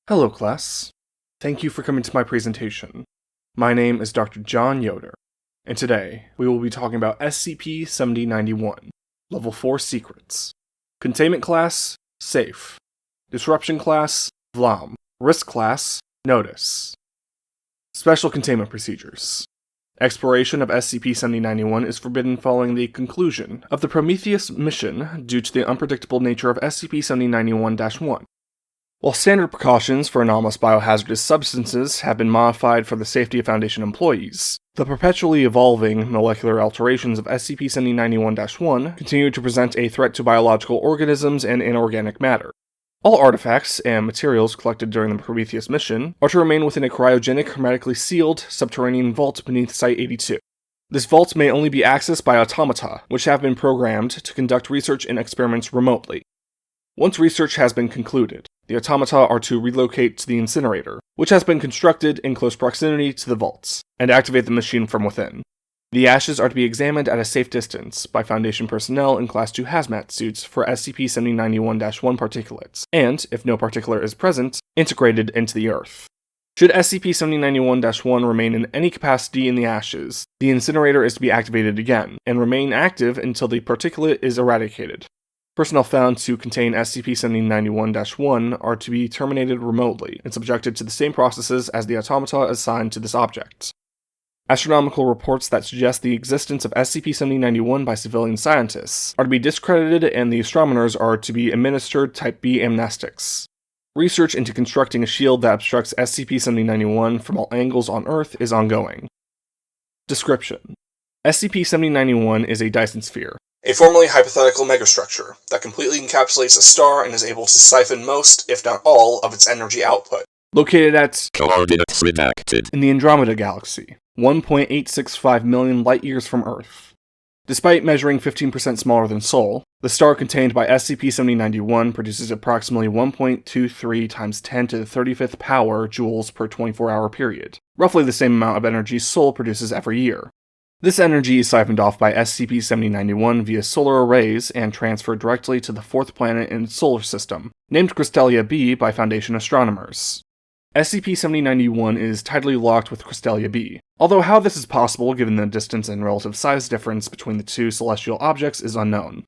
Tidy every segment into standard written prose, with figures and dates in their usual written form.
Hello class. Thank you for coming to my presentation. My name is Dr. John Yoder, and today we will be talking about SCP-7091, Level 4 Secrets. Containment Class, Safe. Disruption Class, Vlam. Risk Class, Notice. Special Containment Procedures. Exploration of SCP-7091 is forbidden following the conclusion of the Prometheus mission due to the unpredictable nature of SCP-7091-1. While standard precautions for anomalous biohazardous substances have been modified for the safety of Foundation employees, the perpetually evolving molecular alterations of SCP-7091-1 continue to present a threat to biological organisms and inorganic matter. All artifacts and materials collected during the Prometheus mission are to remain within a cryogenic, hermetically sealed, subterranean vault beneath Site-82. This vault may only be accessed by automata, which have been programmed to conduct research and experiments remotely. Once research has been concluded, the automata are to relocate to the incinerator, which has been constructed in close proximity to the vaults, and activate the machine from within. The ashes are to be examined at a safe distance by Foundation personnel in Class 2 hazmat suits for SCP-7091-1 particulates, and, if no particulate is present, integrated into the Earth. Should SCP-7091-1 remain in any capacity in the ashes, the incinerator is to be activated again, and remain active until the particulate is eradicated. Personnel found to contain SCP-7091-1 are to be terminated remotely and subjected to the same processes as the automata assigned to this object. Astronomical reports that suggest the existence of SCP-7091 by civilian scientists are to be discredited, and the astronomers are to be administered Type B amnestics. Research into constructing a shield that obstructs SCP-7091 from all angles on Earth is ongoing. Description: SCP-7091 is a Dyson sphere, a formerly hypothetical megastructure that completely encapsulates a star and is able to siphon most, if not all, of its energy output. Located at Coordinates redacted in the Andromeda Galaxy, 1.865 million light-years from Earth. Despite measuring 15% smaller than Sol, the star contained by SCP-7091 produces approximately 1.23 times 10 to the 35th power joules per 24-hour period, roughly the same amount of energy Sol produces every year. This energy is siphoned off by SCP-7091 via solar arrays and transferred directly to the fourth planet in its solar system, named Crystellia B by Foundation astronomers. SCP-7091 is tidally locked with Crystellia B, although how this is possible given the distance and relative size difference between the two celestial objects is unknown.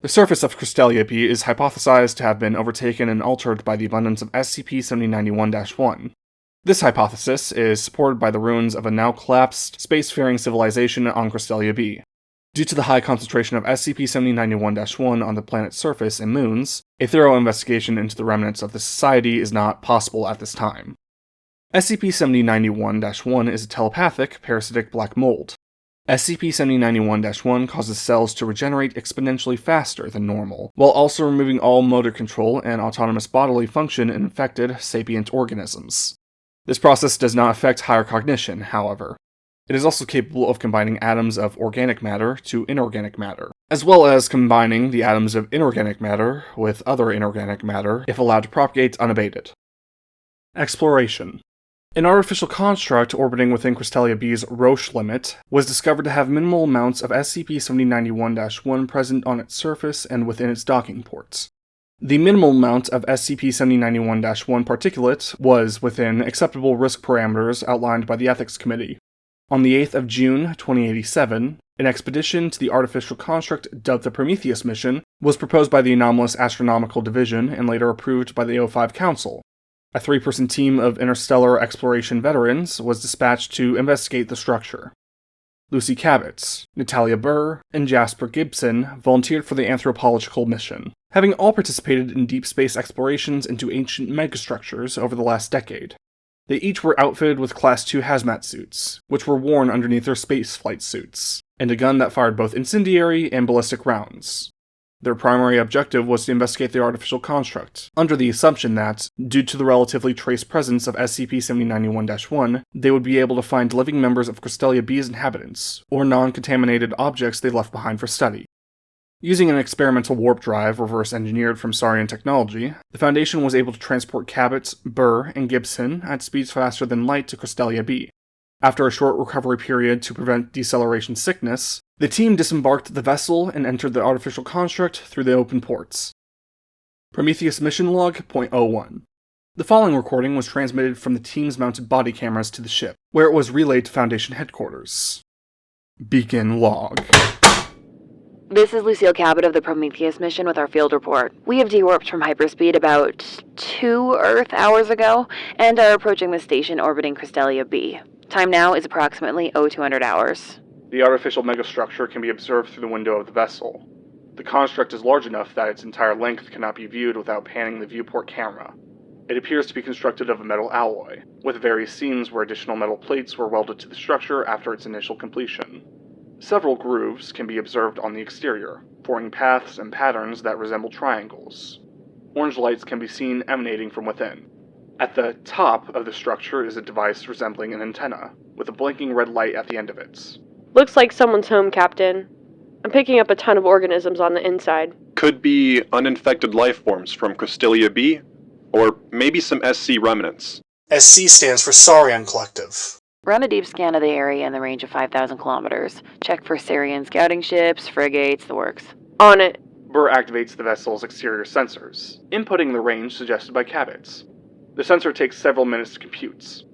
The surface of Crystellia B is hypothesized to have been overtaken and altered by the abundance of SCP-7091-1. This hypothesis is supported by the ruins of a now-collapsed, spacefaring civilization on Crystellia B. Due to the high concentration of SCP-7091-1 on the planet's surface and moons, a thorough investigation into the remnants of the society is not possible at this time. SCP-7091-1 is a telepathic, parasitic black mold. SCP-7091-1 causes cells to regenerate exponentially faster than normal, while also removing all motor control and autonomous bodily function in infected, sapient organisms. This process does not affect higher cognition, however. It is also capable of combining atoms of organic matter to inorganic matter, as well as combining the atoms of inorganic matter with other inorganic matter if allowed to propagate unabated. Exploration. An artificial construct orbiting within Crystellia B's Roche limit was discovered to have minimal amounts of SCP-7091-1 present on its surface and within its docking ports. The minimal amount of SCP-7091-1 particulate was within acceptable risk parameters outlined by the Ethics Committee. On the 8th of June, 2087, an expedition to the artificial construct dubbed the Prometheus mission was proposed by the Anomalous Astronomical Division and later approved by the O5 Council. A 3-person team of interstellar exploration veterans was dispatched to investigate the structure. Lucile Cabot, Natalia Burr, and Jasper Gibson volunteered for the anthropological mission, having all participated in deep space explorations into ancient megastructures over the last decade. They each were outfitted with Class 2 hazmat suits, which were worn underneath their spaceflight suits, and a gun that fired both incendiary and ballistic rounds. Their primary objective was to investigate the artificial construct, under the assumption that, due to the relatively trace presence of SCP-7091-1, they would be able to find living members of Crystellia B's inhabitants, or non-contaminated objects they left behind for study. Using an experimental warp drive reverse-engineered from Saurian technology, the Foundation was able to transport Cabot, Burr, and Gibson at speeds faster than light to Crystellia B. After a short recovery period to prevent deceleration sickness, the team disembarked the vessel and entered the artificial construct through the open ports. Prometheus Mission Log .01. The following recording was transmitted from the team's mounted body cameras to the ship, where it was relayed to Foundation headquarters. Beacon log. This is Lucile Cabot of the Prometheus mission with our field report. We have de-warped from hyperspeed about 2 Earth hours ago, and are approaching the station orbiting Crystellia B. Time now is approximately 0200 hours. The artificial megastructure can be observed through the window of the vessel. The construct is large enough that its entire length cannot be viewed without panning the viewport camera. It appears to be constructed of a metal alloy, with various seams where additional metal plates were welded to the structure after its initial completion. Several grooves can be observed on the exterior, forming paths and patterns that resemble triangles. Orange lights can be seen emanating from within. At the top of the structure is a device resembling an antenna, with a blinking red light at the end of it. Looks like someone's home, Captain. I'm picking up a ton of organisms on the inside. Could be uninfected life forms from Crystellia B, or maybe some SC remnants. SC stands for Saurian Collective. Run a deep scan of the area in the range of 5,000 kilometers. Check for Saurian scouting ships, frigates, the works. On it. Burr activates the vessel's exterior sensors, inputting the range suggested by Cabot. The sensor takes several minutes to compute.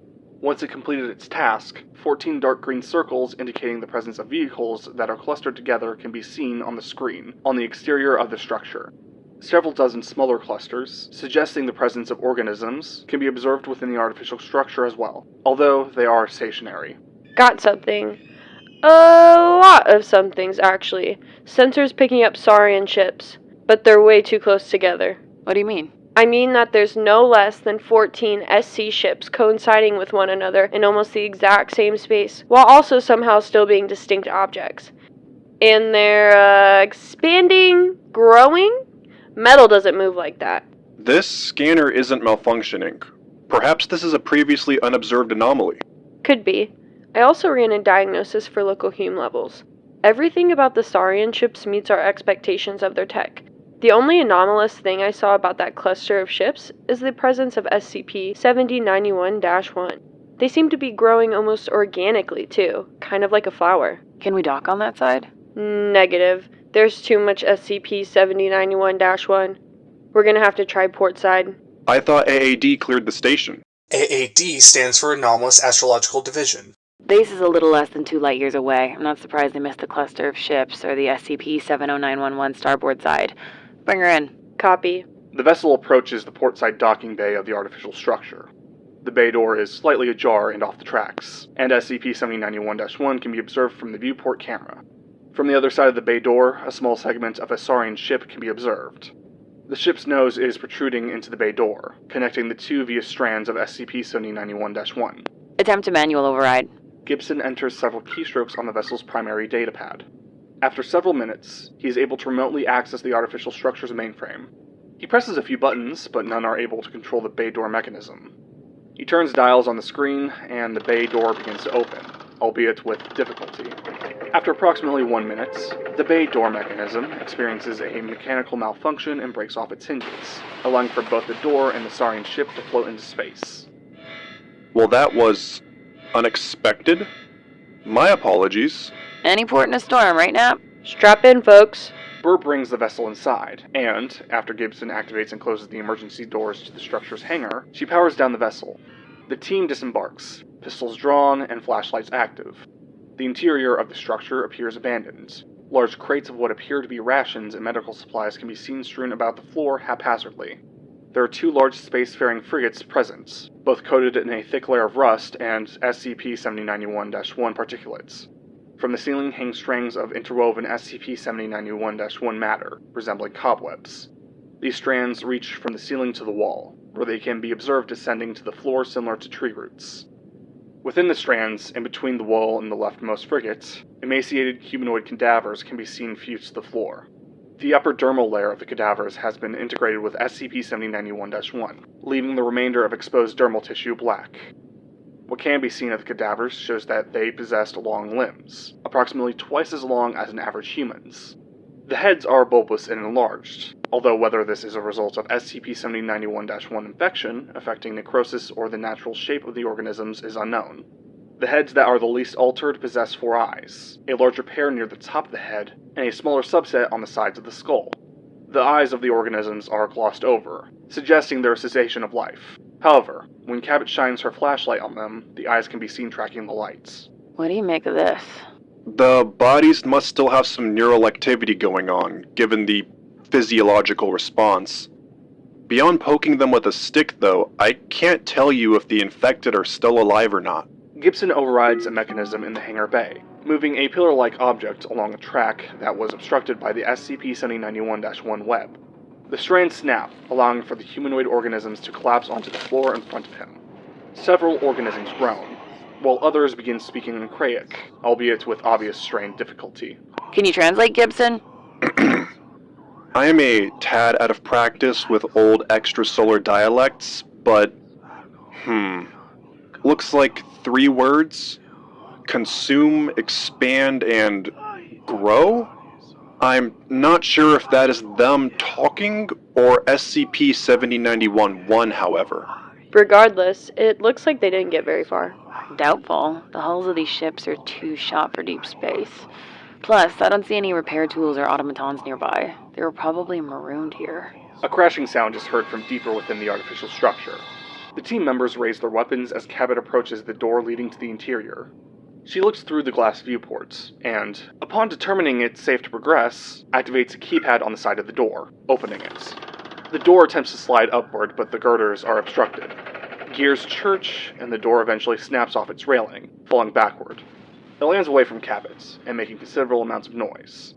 Once it completed its task, 14 dark green circles indicating the presence of vehicles that are clustered together can be seen on the screen on the exterior of the structure. Several dozen smaller clusters, suggesting the presence of organisms, can be observed within the artificial structure as well, although they are stationary. Got something. A lot of somethings, actually. Sensors picking up Saurian ships, but they're way too close together. What do you mean? I mean that there's no less than 14 SC ships coinciding with one another in almost the exact same space, while also somehow still being distinct objects. And they're, expanding, growing? Metal doesn't move like that. This scanner isn't malfunctioning. Perhaps this is a previously unobserved anomaly. Could be. I also ran a diagnosis for local Hume levels. Everything about the Saurian ships meets our expectations of their tech. The only anomalous thing I saw about that cluster of ships is the presence of SCP-7091-1. They seem to be growing almost organically, too, kind of like a flower. Can we dock on that side? Negative. There's too much SCP-7091-1. We're gonna have to try port side. I thought AAD cleared the station. AAD stands for Anomalous Astrological Division. Base is a little less than 2 light years away. I'm not surprised they missed the cluster of ships, or the SCP-70911 starboard side. Bring her in. Copy. The vessel approaches the portside docking bay of the artificial structure. The bay door is slightly ajar and off the tracks, and SCP-7091-1 can be observed from the viewport camera. From the other side of the bay door, a small segment of a Saurian ship can be observed. The ship's nose is protruding into the bay door, connecting the two via strands of SCP-7091-1. Attempt a manual override. Gibson enters several keystrokes on the vessel's primary datapad. After several minutes, he is able to remotely access the artificial structure's mainframe. He presses a few buttons, but none are able to control the bay door mechanism. He turns dials on the screen, and the bay door begins to open, albeit with difficulty. After approximately 1 minute, the bay door mechanism experiences a mechanical malfunction and breaks off its hinges, allowing for both the door and the Saurian ship to float into space. Well, that was unexpected. My apologies. Any port in a storm, right, Nap? Strap in, folks. Burr brings the vessel inside, and, after Gibson activates and closes the emergency doors to the structure's hangar, she powers down the vessel. The team disembarks, pistols drawn and flashlights active. The interior of the structure appears abandoned. Large crates of what appear to be rations and medical supplies can be seen strewn about the floor haphazardly. There are 2 large spacefaring frigates present, both coated in a thick layer of rust and SCP-7091-1 particulates. From the ceiling hang strings of interwoven SCP-7091-1 matter, resembling cobwebs. These strands reach from the ceiling to the wall, where they can be observed descending to the floor similar to tree roots. Within the strands, in between the wall and the leftmost frigate, emaciated humanoid cadavers can be seen fused to the floor. The upper dermal layer of the cadavers has been integrated with SCP-7091-1, leaving the remainder of exposed dermal tissue black. What can be seen of the cadavers shows that they possessed long limbs, approximately twice as long as an average human's. The heads are bulbous and enlarged, although whether this is a result of SCP-7091-1 infection affecting necrosis or the natural shape of the organisms is unknown. The heads that are the least altered possess 4 eyes, a larger pair near the top of the head, and a smaller subset on the sides of the skull. The eyes of the organisms are glossed over, suggesting their cessation of life. However, when Cabot shines her flashlight on them, the eyes can be seen tracking the lights. What do you make of this? The bodies must still have some neural activity going on, given the physiological response. Beyond poking them with a stick, though, I can't tell you if the infected are still alive or not. Gibson overrides a mechanism in the hangar bay, moving a pillar-like object along a track that was obstructed by the SCP-7091-1 web. The strands snap, allowing for the humanoid organisms to collapse onto the floor in front of him. Several organisms groan, while others begin speaking in Krayic, albeit with obvious strained difficulty. Can you translate, Gibson? I am a tad out of practice with old extrasolar dialects, but... Looks like 3 words? Consume, expand, and grow? I'm not sure if that is them talking or SCP-7091-1, however. Regardless, it looks like they didn't get very far. Doubtful. The hulls of these ships are too shot for deep space. Plus, I don't see any repair tools or automatons nearby. They were probably marooned here. A crashing sound is heard from deeper within the artificial structure. The team members raise their weapons as Cabot approaches the door leading to the interior. She looks through the glass viewports, and, upon determining it's safe to progress, activates a keypad on the side of the door, opening it. The door attempts to slide upward, but the girders are obstructed. Gears church, and the door eventually snaps off its railing, falling backward. It lands away from Cabot, and making considerable amounts of noise.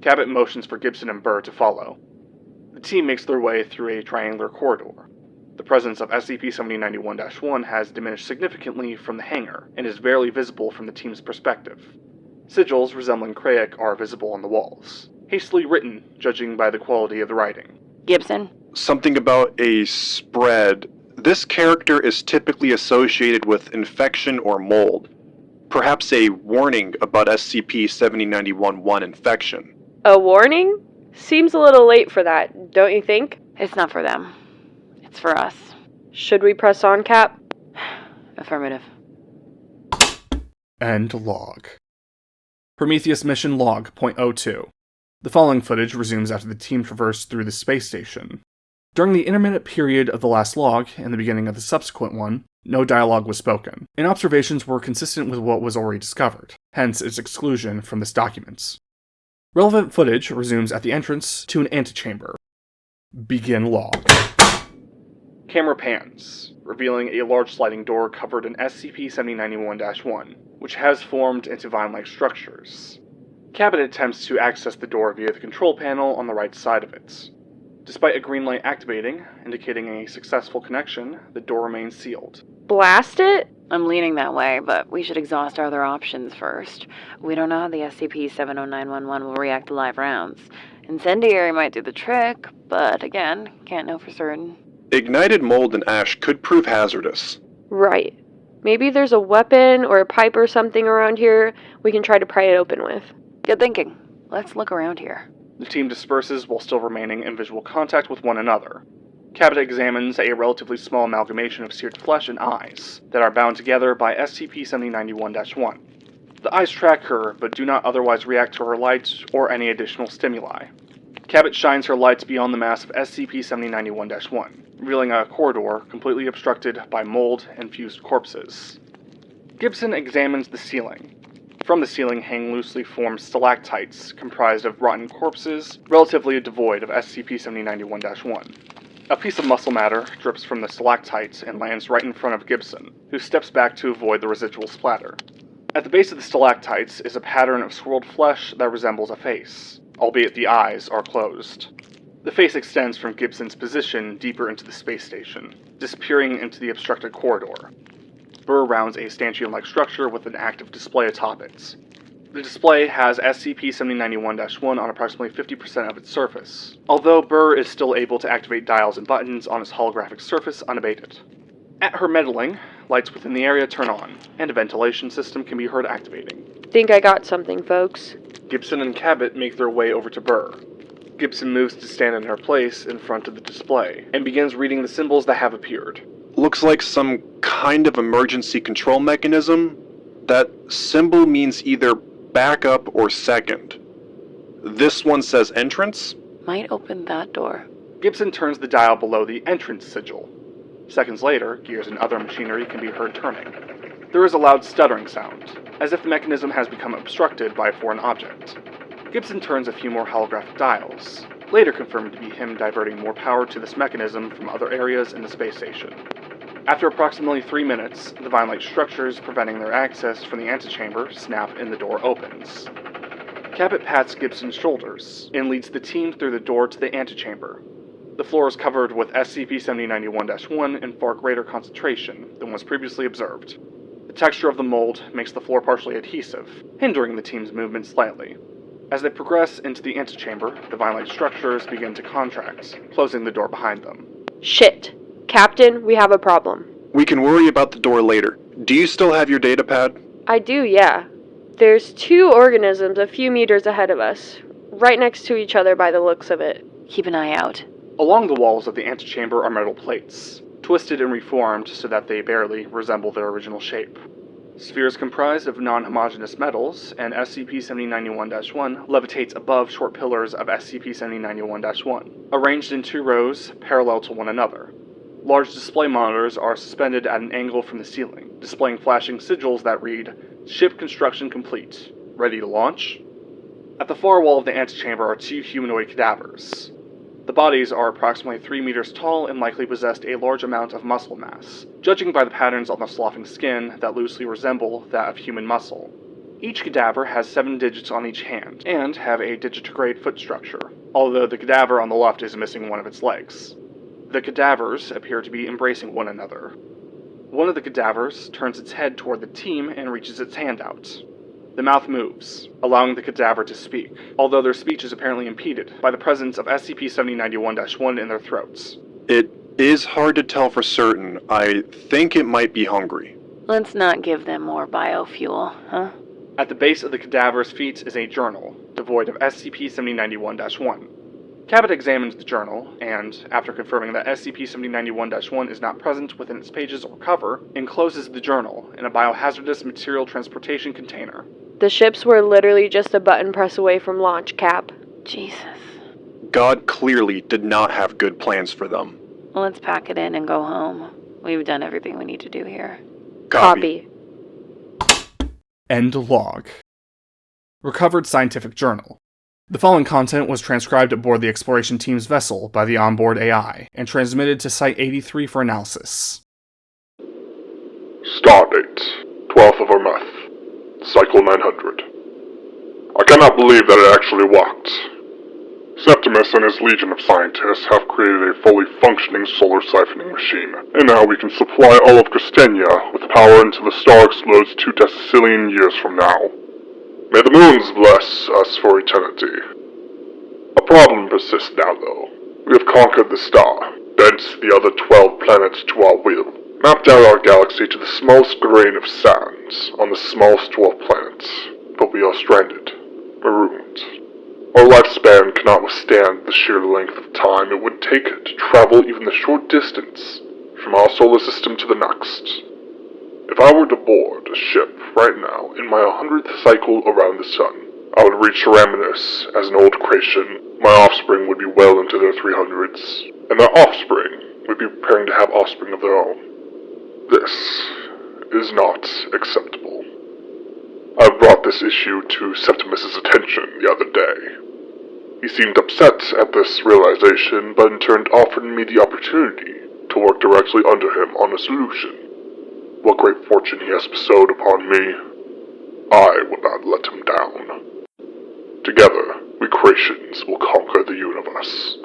Cabot motions for Gibson and Burr to follow. The team makes their way through a triangular corridor. The presence of SCP-7091-1 has diminished significantly from the hangar, and is barely visible from the team's perspective. Sigils resembling Krayic are visible on the walls, hastily written, judging by the quality of the writing. Gibson? Something about a spread. This character is typically associated with infection or mold. Perhaps a warning about SCP-7091-1 infection. A warning? Seems a little late for that, don't you think? It's not for them. It's for us. Should we press on, Cap? Affirmative. End log. Prometheus Mission Log .02. The following footage resumes after the team traversed through the space station. During the intermittent period of the last log and the beginning of the subsequent one, no dialogue was spoken, and observations were consistent with what was already discovered, hence its exclusion from this document. Relevant footage resumes at the entrance to an antechamber. Begin log. Camera pans, revealing a large sliding door covered in SCP-7091-1, which has formed into vine-like structures. Cabot attempts to access the door via the control panel on the right side of it. Despite a green light activating, indicating a successful connection, the door remains sealed. Blast it? I'm leaning that way, but we should exhaust our other options first. We don't know how the SCP-7091-1 will react to live rounds. Incendiary might do the trick, but again, can't know for certain. Ignited mold and ash could prove hazardous. Right. Maybe there's a weapon or a pipe or something around here we can try to pry it open with. Good thinking. Let's look around here. The team disperses while still remaining in visual contact with one another. Cabot examines a relatively small amalgamation of seared flesh and eyes that are bound together by SCP-7091-1. The eyes track her, but do not otherwise react to her lights or any additional stimuli. Cabot shines her lights beyond the mass of SCP-7091-1, revealing a corridor completely obstructed by mold and fused corpses. Gibson examines the ceiling. From the ceiling hang loosely formed stalactites comprised of rotten corpses, relatively devoid of SCP-7091-1. A piece of muscle matter drips from the stalactites and lands right in front of Gibson, who steps back to avoid the residual splatter. At the base of the stalactites is a pattern of swirled flesh that resembles a face, albeit the eyes are closed. The face extends from Gibson's position deeper into the space station, disappearing into the obstructed corridor. Burr rounds a stanchion-like structure with an active display atop it. The display has SCP-7091-1 on approximately 50% of its surface, although Burr is still able to activate dials and buttons on its holographic surface unabated. At her meddling, lights within the area turn on, and a ventilation system can be heard activating. Think I got something, folks. Gibson and Cabot make their way over to Burr. Gibson moves to stand in her place in front of the display, and begins reading the symbols that have appeared. Looks like some kind of emergency control mechanism. That symbol means either backup or second. This one says entrance? Might open that door. Gibson turns the dial below the entrance sigil. Seconds later, gears and other machinery can be heard turning. There is a loud stuttering sound, as if the mechanism has become obstructed by a foreign object. Gibson turns a few more holographic dials, later confirmed to be him diverting more power to this mechanism from other areas in the space station. After approximately 3 minutes, the vine-like structures preventing their access from the antechamber snap and the door opens. Cabot pats Gibson's shoulders and leads the team through the door to the antechamber. The floor is covered with SCP-7091-1 in far greater concentration than was previously observed. The texture of the mold makes the floor partially adhesive, hindering the team's movement slightly. As they progress into the antechamber, the vine-like structures begin to contract, closing the door behind them. Shit. Captain, we have a problem. We can worry about the door later. Do you still have your data pad? I do, yeah. There's 2 organisms a few meters ahead of us, right next to each other by the looks of it. Keep an eye out. Along the walls of the antechamber are metal plates, twisted and reformed so that they barely resemble their original shape. Spheres comprised of non-homogeneous metals, and SCP-7091-1 levitates above short pillars of SCP-7091-1, arranged in 2 rows parallel to one another. Large display monitors are suspended at an angle from the ceiling, displaying flashing sigils that read, "Ship construction complete. Ready to launch?" At the far wall of the antechamber are 2 humanoid cadavers. The bodies are approximately 3 meters tall and likely possessed a large amount of muscle mass, judging by the patterns on the sloughing skin that loosely resemble that of human muscle. Each cadaver has 7 digits on each hand, and have a digitigrade foot structure, although the cadaver on the left is missing one of its legs. The cadavers appear to be embracing one another. One of the cadavers turns its head toward the team and reaches its hand out. The mouth moves, allowing the cadaver to speak, although their speech is apparently impeded by the presence of SCP-7091-1 in their throats. It is hard to tell for certain. I think it might be hungry. Let's not give them more biofuel, huh? At the base of the cadaver's feet is a journal, devoid of SCP-7091-1. Cabot examines the journal, and, after confirming that SCP-7091-1 is not present within its pages or cover, encloses the journal in a biohazardous material transportation container. The ships were literally just a button press away from launch, Cap. Jesus. God clearly did not have good plans for them. Well, let's pack it in and go home. We've done everything we need to do here. Copy. End log. Recovered scientific journal. The following content was transcribed aboard the exploration team's vessel by the onboard AI and transmitted to Site 83 for analysis. Stardate, 12th of our month, Cycle 900. I cannot believe that it actually worked. Septimus and his legion of scientists have created a fully functioning solar siphoning machine, and now we can supply all of Crystellia with power until the star explodes 2 decillion years from now. May the moons bless us for eternity. A problem persists now, though. We have conquered the star, bent the other 12 planets to our will, mapped out our galaxy to the smallest grain of sand on the smallest 12 planets, but we are stranded, marooned. Our lifespan cannot withstand the sheer length of time it would take to travel even the short distance from our solar system to the next. If I were to board a ship right now in my 100th cycle around the sun, I would reach Terminus as an old Kristian. My offspring would be well into their 300s, and their offspring would be preparing to have offspring of their own. This is not acceptable. I brought this issue to Septimus's attention the other day. He seemed upset at this realization, but in turn offered me the opportunity to work directly under him on a solution. What great fortune he has bestowed upon me, I will not let him down. Together, we Kristians will conquer the universe.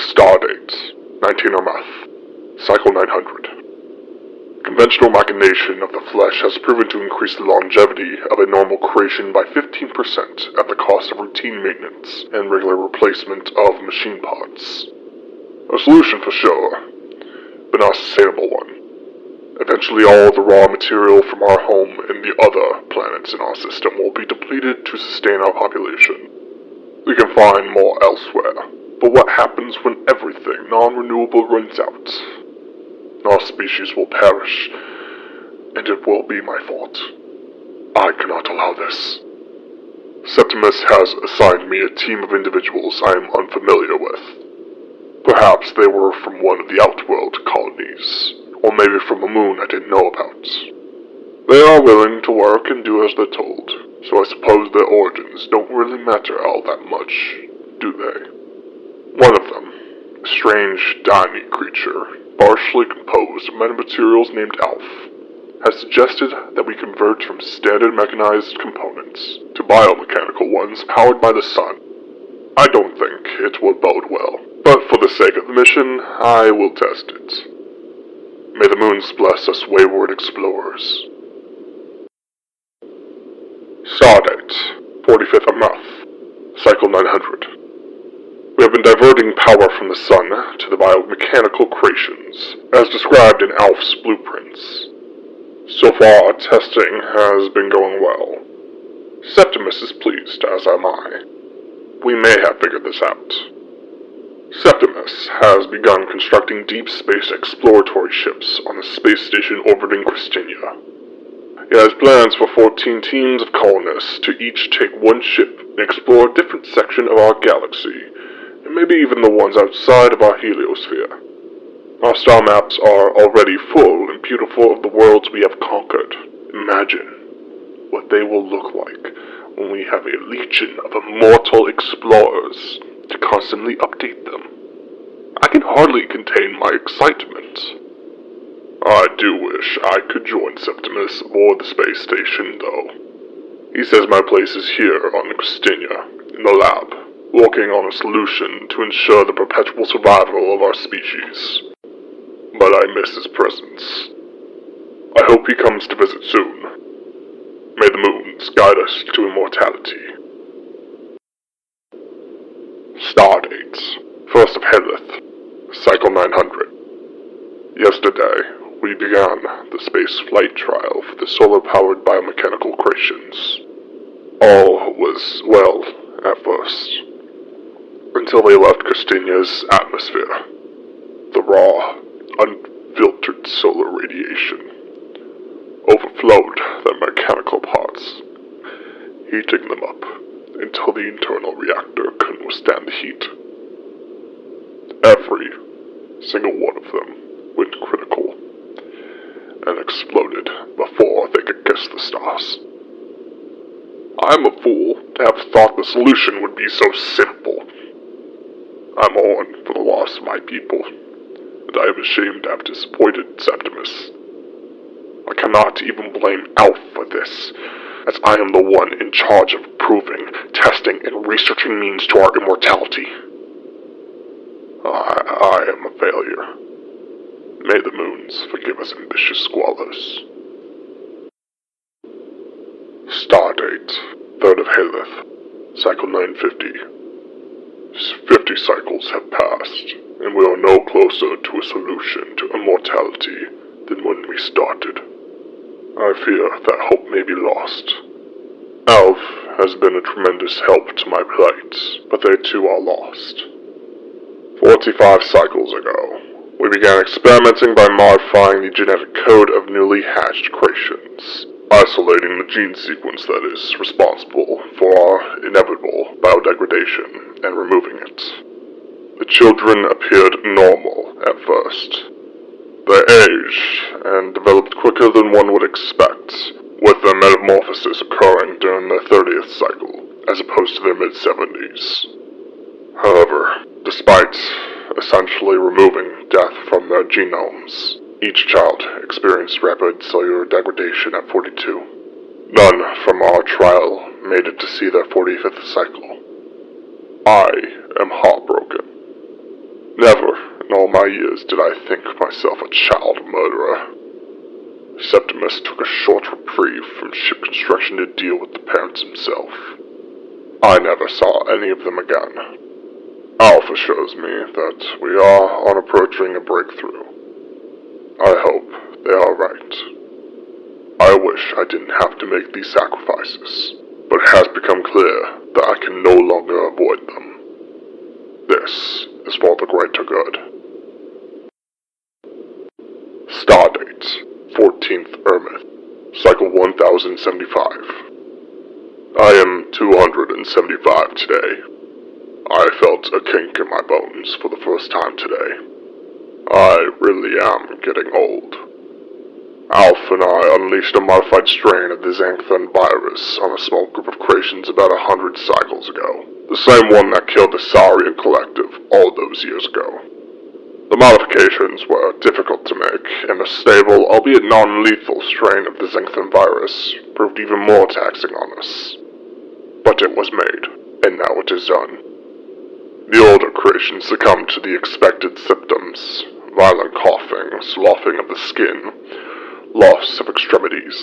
Stardate, 19 Ormath, Cycle 900. Conventional machination of the flesh has proven to increase the longevity of a normal creation by 15% at the cost of routine maintenance and regular replacement of machine parts. A solution for sure, but not a sustainable one. Eventually all the raw material from our home and the other planets in our system will be depleted to sustain our population. We can find more elsewhere, but what happens when everything non-renewable runs out? Our species will perish, and it will be my fault. I cannot allow this. Septimus has assigned me a team of individuals I am unfamiliar with. Perhaps they were from one of the Outworld colonies, or maybe from a moon I didn't know about. They are willing to work and do as they're told, so I suppose their origins don't really matter all that much, do they? One of them, a strange, tiny creature, partially composed of metamaterials named Alf, has suggested that we convert from standard mechanized components to biomechanical ones powered by the sun. I don't think it will bode well, but for the sake of the mission, I will test it. May the moons bless us wayward explorers. Stardate, 45th of month, Cycle 900. We have been diverting power from the sun to the biomechanical creations, as described in Alf's blueprints. So far, testing has been going well. Septimus is pleased, as am I. We may have figured this out. Septimus has begun constructing deep space exploratory ships on the space station orbiting Crystellia. He has plans for 14 teams of colonists to each take one ship and explore a different section of our galaxy, and maybe even the ones outside of our heliosphere. Our star maps are already full and beautiful of the worlds we have conquered. Imagine what they will look like when we have a legion of immortal explorers to constantly update them. I can hardly contain my excitement. I do wish I could join Septimus aboard the space station, though. He says my place is here on Crystellia, in the lab, working on a solution to ensure the perpetual survival of our species. But I miss his presence. I hope he comes to visit soon. May the moons guide us to immortality. Stardate, 1st of Helith, Cycle 900. Yesterday, we began the space flight trial for the solar-powered biomechanical creations. All was well at first, until they left Crystellia's atmosphere. The raw, unfiltered solar radiation overflowed their mechanical parts, heating them up until the internal reactor couldn't withstand the heat. Every single one of them went critical and exploded before they could kiss the stars. I'm a fool to have thought the solution would be so simple. I mourn for the loss of my people, and I am ashamed to have disappointed Septimus. I cannot even blame Alf for this, as I am the one in charge of proving, testing, and researching means to our immortality. I am a failure. May the moons forgive us ambitious squalors. Stardate, 3rd of Helith, Cycle 950. 50 cycles have passed, and we are no closer to a solution to immortality than when we started. I fear that hope may be lost. Alf has been a tremendous help to my plight, but they too are lost. 45 cycles ago, we began experimenting by modifying the genetic code of newly hatched creations, isolating the gene sequence that is responsible for our inevitable biodegradation and removing it. The children appeared normal at first. They aged and developed quicker than one would expect, with their metamorphosis occurring during their 30th cycle, as opposed to their mid-70s. However, despite essentially removing death from their genomes, each child experienced rapid cellular degradation at 42. None from our trial made it to see their 45th cycle. I am heartbroken. Never in all my years did I think myself a child murderer. Septimus took a short reprieve from ship construction to deal with the parents himself. I never saw any of them again. Alf assures me that we are on approaching a breakthrough. I hope they are right. I wish I didn't have to make these sacrifices, but it has become clear that I can no longer avoid them. This is for the greater good. Stardate, 14th Ermith, Cycle 1075. I am 275 today. I felt a kink in my bones for the first time today. I really am getting old. Alf and I unleashed a modified strain of the xanthine virus on a small group of creations about 100 cycles ago. The same one that killed the Saurian Collective all those years ago. The modifications were difficult to make, and a stable, albeit non-lethal strain of the xanthine virus proved even more taxing on us. But it was made, and now it is done. The older creations succumbed to the expected symptoms: violent coughing, sloughing of the skin, loss of extremities.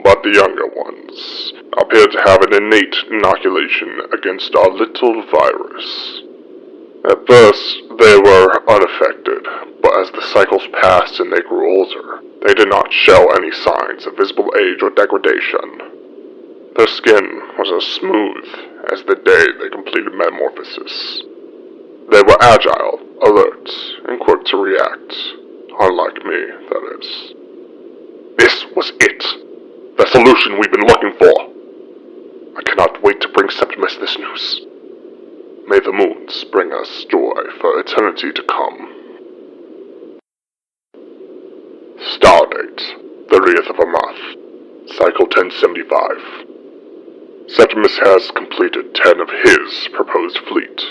But the younger ones appeared to have an innate inoculation against our little virus. At first, they were unaffected, but as the cycles passed and they grew older, they did not show any signs of visible age or degradation. Their skin was as smooth as the day they completed metamorphosis. They were agile, alert, and quick to react, unlike me, that is. This was it! The solution we've been looking for! I cannot wait to bring Septimus this news. May the moons bring us joy for eternity to come. Stardate, 30th of a month, Cycle 1075. Septimus has completed 10 of his proposed fleet.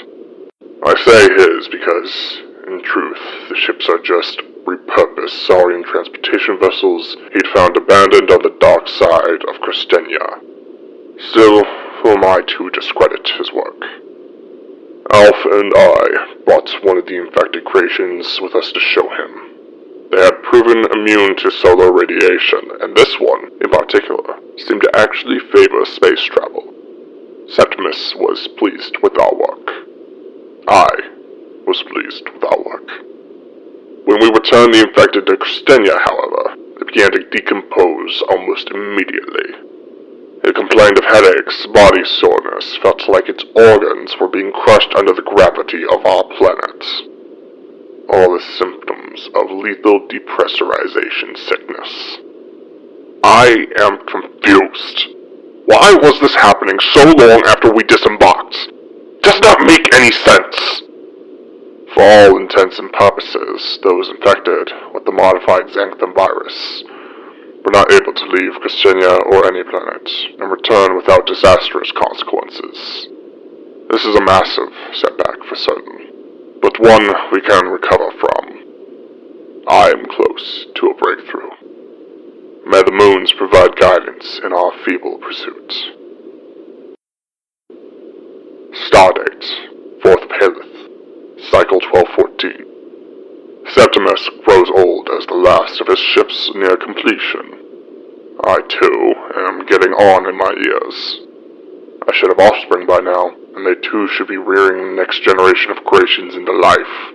I say his because, in truth, the ships are just repurposed Saurian transportation vessels he'd found abandoned on the dark side of Crystellia. Still, who am I to discredit his work? Alf and I brought one of the infected creations with us to show him. They had proven immune to solar radiation, and this one, in particular, seemed to actually favor space travel. Septimus was pleased with our work. I was pleased with our work. When we returned the infected to Crystellia, however, they began to decompose almost immediately. It complained of headaches, body soreness, felt like its organs were being crushed under the gravity of our planet. All the symptoms of lethal depressurization sickness. I am confused. Why was this happening so long after we disembarked? It does not make any sense. For all intents and purposes, those infected with the modified xanthine virus were not able to leave Crystellia or any planet and return without disastrous consequences. This is a massive setback for certain, but one we can recover from. I am close to a breakthrough. May the moons provide guidance in our feeble pursuit. Stardate, 4th of Haleth, Cycle 1214. Septimus grows old as the last of his ships near completion. I, too, am getting on in my years. I should have offspring by now, and they too should be rearing the next generation of creations into life.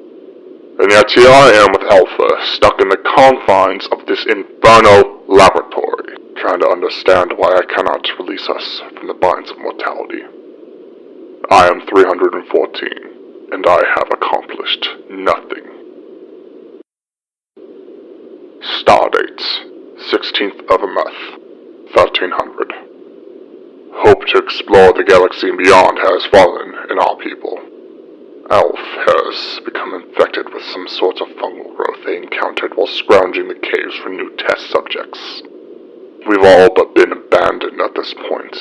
And yet here I am with Alpha, stuck in the confines of this inferno laboratory, trying to understand why I cannot release us from the binds of mortality. I am 314, and I have accomplished nothing. Stardate, 16th of a month, 1300. Hope to explore the galaxy and beyond has fallen in our people. Alf has become infected with some sort of fungal growth they encountered while scrounging the caves for new test subjects. We've all but been abandoned at this point.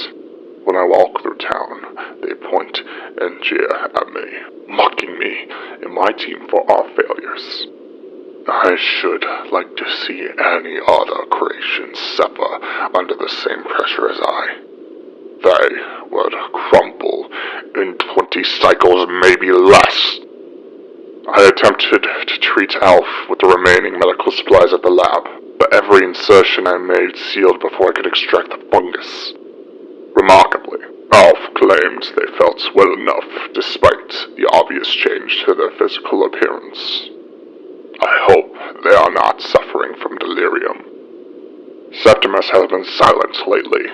When I walk through town, they point and jeer at me, mocking me and my team for our failures. I should like to see any other creation suffer under the same pressure as I. They would crumble in 20 cycles, maybe less. I attempted to treat Alf with the remaining medical supplies at the lab, but every insertion I made sealed before I could extract the fungus. Remarkably, Alf claimed they felt well enough despite the obvious change to their physical appearance. I hope they are not suffering from delirium. Septimus has been silent lately.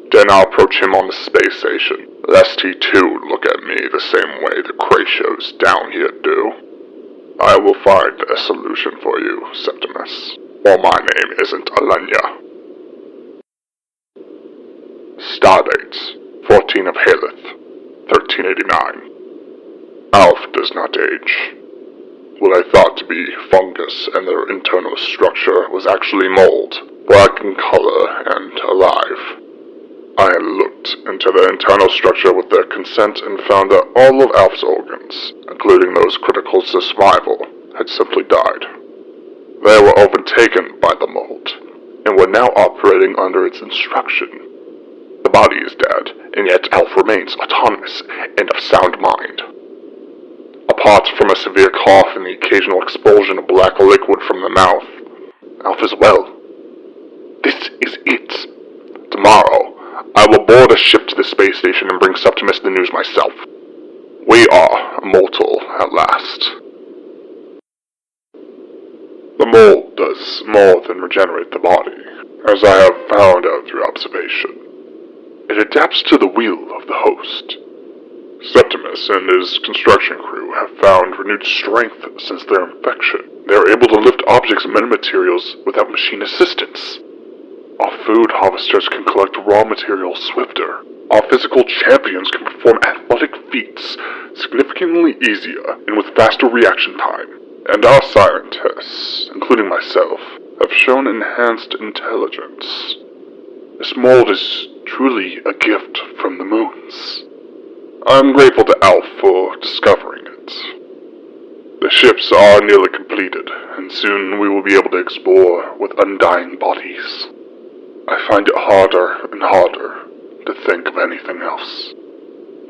Dare not approach him on the space station, lest he too look at me the same way the Cratios down here do. I will find a solution for you, Septimus, or my name isn't Allenya. Stardate, 14 of Haleth, 1389. Alf does not age. What I thought to be fungus and their internal structure was actually mold, black in color and alive. I had looked into their internal structure with their consent and found that all of Alf's organs, including those critical to survival, had simply died. They were overtaken by the mold, and were now operating under its instruction. The body is dead, and yet Alf remains autonomous and of sound mind. Apart from a severe cough and the occasional expulsion of black liquid from the mouth, Alf is well. This is it. Tomorrow, I will board a ship to the space station and bring Septimus the news myself. We are mortal at last. The mold does more than regenerate the body, as I have found out through observation. It adapts to the will of the host. Septimus and his construction crew have found renewed strength since their infection. They are able to lift objects and metamaterials without machine assistance. Our food harvesters can collect raw materials swifter. Our physical champions can perform athletic feats significantly easier and with faster reaction time. And our scientists, including myself, have shown enhanced intelligence. This mold is truly a gift from the moons. I am grateful to Alf for discovering it. The ships are nearly completed, and soon we will be able to explore with undying bodies. I find it harder and harder to think of anything else.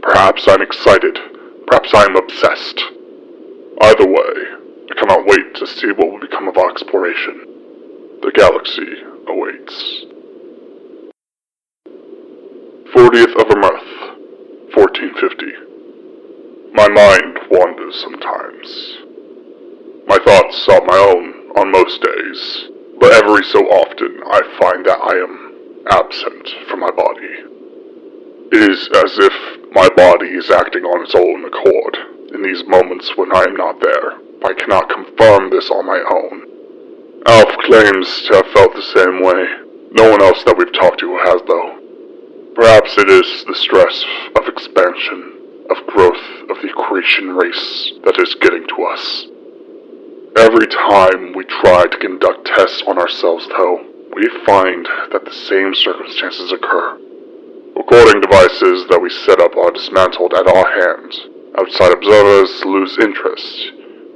Perhaps I'm excited, perhaps I'm obsessed. Either way, I cannot wait to see what will become of our exploration. The galaxy awaits. 40th of a month, 1450. My mind wanders sometimes. My thoughts are my own on most days, but every so often I find that I am absent from my body. It is as if my body is acting on its own accord in these moments when I am not there. I cannot confirm this on my own. Alf claims to have felt the same way. No one else that we've talked to has, though. Perhaps it is the stress of expansion, of growth of the Kristian race that is getting to us. Every time we try to conduct tests on ourselves, though, we find that the same circumstances occur. Recording devices that we set up are dismantled at our hands. Outside observers lose interest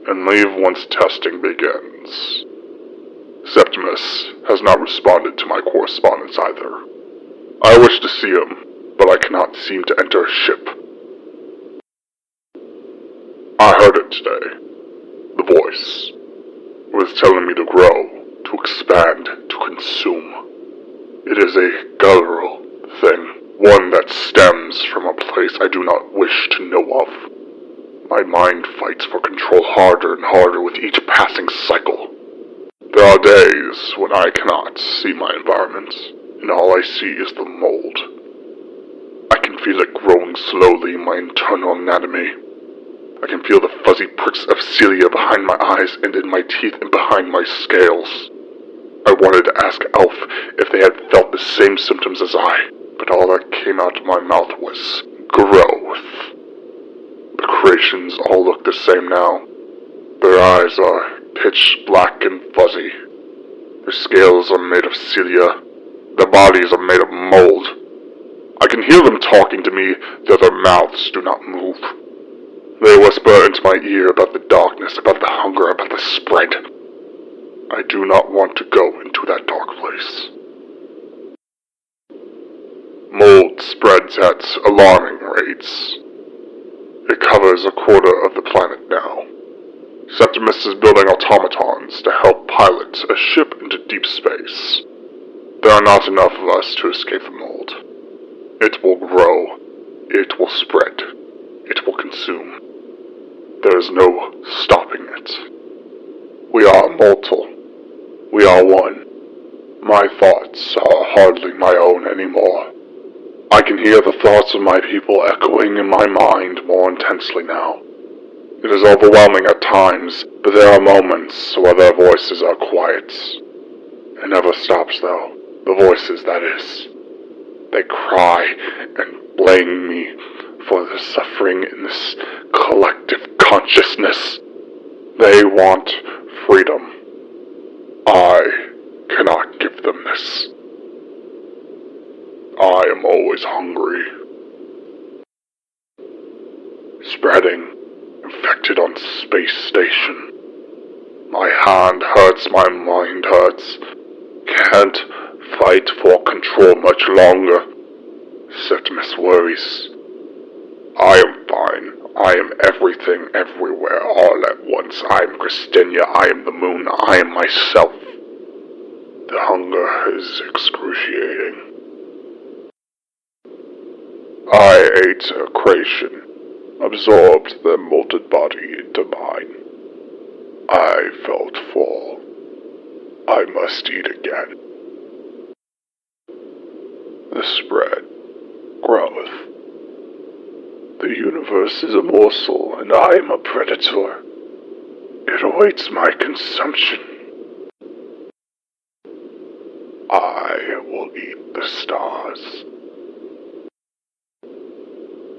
and leave once testing begins. Septimus has not responded to my correspondence either. I wish to see him, but I cannot seem to enter a ship. I heard it today. The voice. It was telling me to grow, to expand, to consume. It is a guttural thing, one that stems from a place I do not wish to know of. My mind fights for control harder and harder with each passing cycle. There are days when I cannot see my environment, and all I see is the mold. I can feel it growing slowly in my internal anatomy. I can feel the fuzzy pricks of cilia behind my eyes and in my teeth and behind my scales. I wanted to ask Alf if they had felt the same symptoms as I, but all that came out of my mouth was growth. The creations all look the same now. Their eyes are pitch black and fuzzy. Their scales are made of cilia. Their bodies are made of mold. I can hear them talking to me, though their mouths do not move. They whisper into my ear about the darkness, about the hunger, about the spread. I do not want to go into that dark place. Mold spreads at alarming rates. It covers a quarter of the planet now. Septimus is building automatons to help pilot a ship into deep space. There are not enough of us to escape the mold. It will grow. It will spread. It will consume. There is no stopping it. We are mortal. We are one. My thoughts are hardly my own anymore. I can hear the thoughts of my people echoing in my mind more intensely now. It is overwhelming at times, but there are moments where their voices are quiet. It never stops, though. The voices, that is. They cry and blame me for the suffering in this collective consciousness. They want freedom. I cannot give them this. I am always hungry. Spreading, infected on space station. My hand hurts, my mind hurts. Can't fight for control much longer. Septimus worries. I am fine. I am everything, everywhere, all at once. I am Kristian. I am the moon. I am myself. The hunger is excruciating. I ate a creation, absorbed their molted body into mine. I felt full. I must eat again. The spread, growth. The universe is a morsel, and I am a predator. It awaits my consumption. I will eat the stars.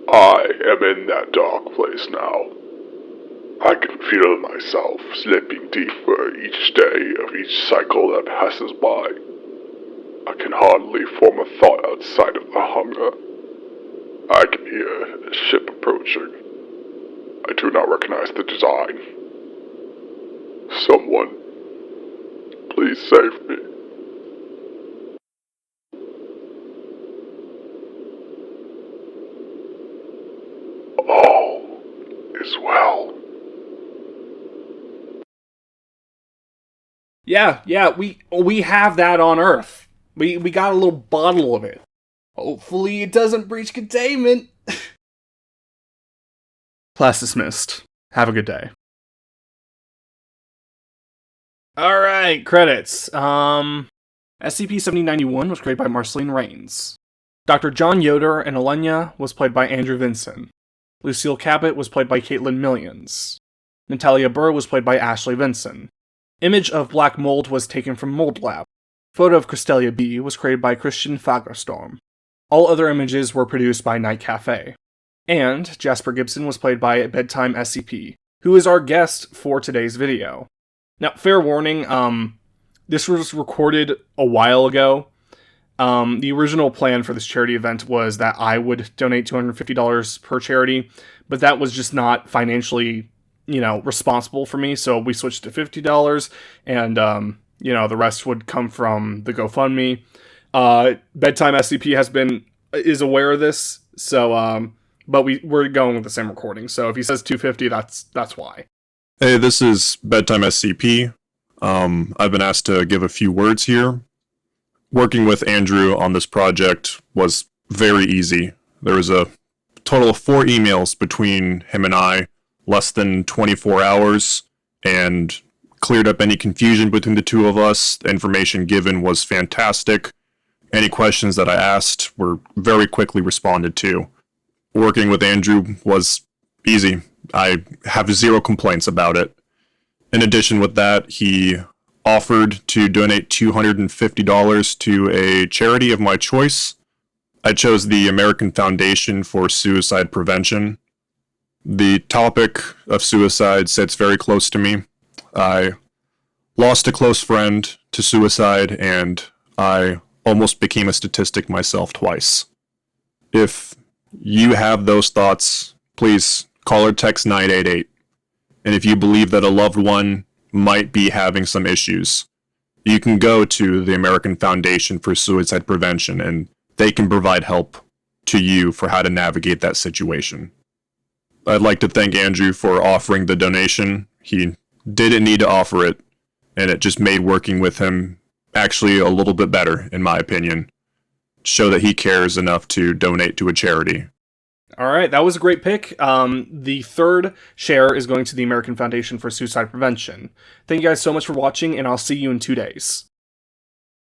I am in that dark place now. I can feel myself slipping deeper each day of each cycle that passes by. I can hardly form a thought outside of the hunger. I can hear a ship approaching. I do not recognize the design. Someone, please save me. All is well. Yeah, we have that on Earth. We got a little bottle of it. Hopefully it doesn't breach containment. Class dismissed. Have a good day. Alright, credits. SCP-7091 was created by Marceline Rains. Dr. John Yoder and Allenya was played by Andrew Vinson. Lucile Cabot was played by Katlynn Millions. Natalia Burr was played by Ashleigh Vinson. Image of Black Mold was taken from Mold Lab. Photo of Crystellia B was created by kristian fagerström. All other images were produced by NightCafe. And Jasper Gibson was played by BedtimeSCP, who is our guest for today's video. Now, fair warning, this was recorded a while ago. The original plan for this charity event was that I would donate $250 per charity, but that was just not financially, responsible for me, so we switched to $50, and, the rest would come from the GoFundMe. Bedtime SCP is aware of this, so, but we're going with the same recording, so if he says $250, that's why. Hey, this is Bedtime SCP. I've been asked to give a few words here. Working with Andrew on this project was very easy. There was a total of 4 emails between him and I, less than 24 hours, and cleared up any confusion between the two of us. The information given was fantastic. Any questions that I asked were very quickly responded to. Working with Andrew was easy. I have 0 complaints about it. In addition with that, he offered to donate $250 to a charity of my choice. I chose the American Foundation for Suicide Prevention. The topic of suicide sits very close to me. I lost a close friend to suicide, and I almost became a statistic myself twice. If you have those thoughts, please call or text 988. And if you believe that a loved one might be having some issues, you can go to the American Foundation for Suicide Prevention, and they can provide help to you for how to navigate that situation. I'd like to thank Andrew for offering the donation. He didn't need to offer it, and it just made working with him actually a little bit better, in my opinion. Show that he cares enough to donate to a charity. Alright, that was a great pick. The third share is going to the American Foundation for Suicide Prevention. Thank you guys so much for watching, and I'll see you in 2 days.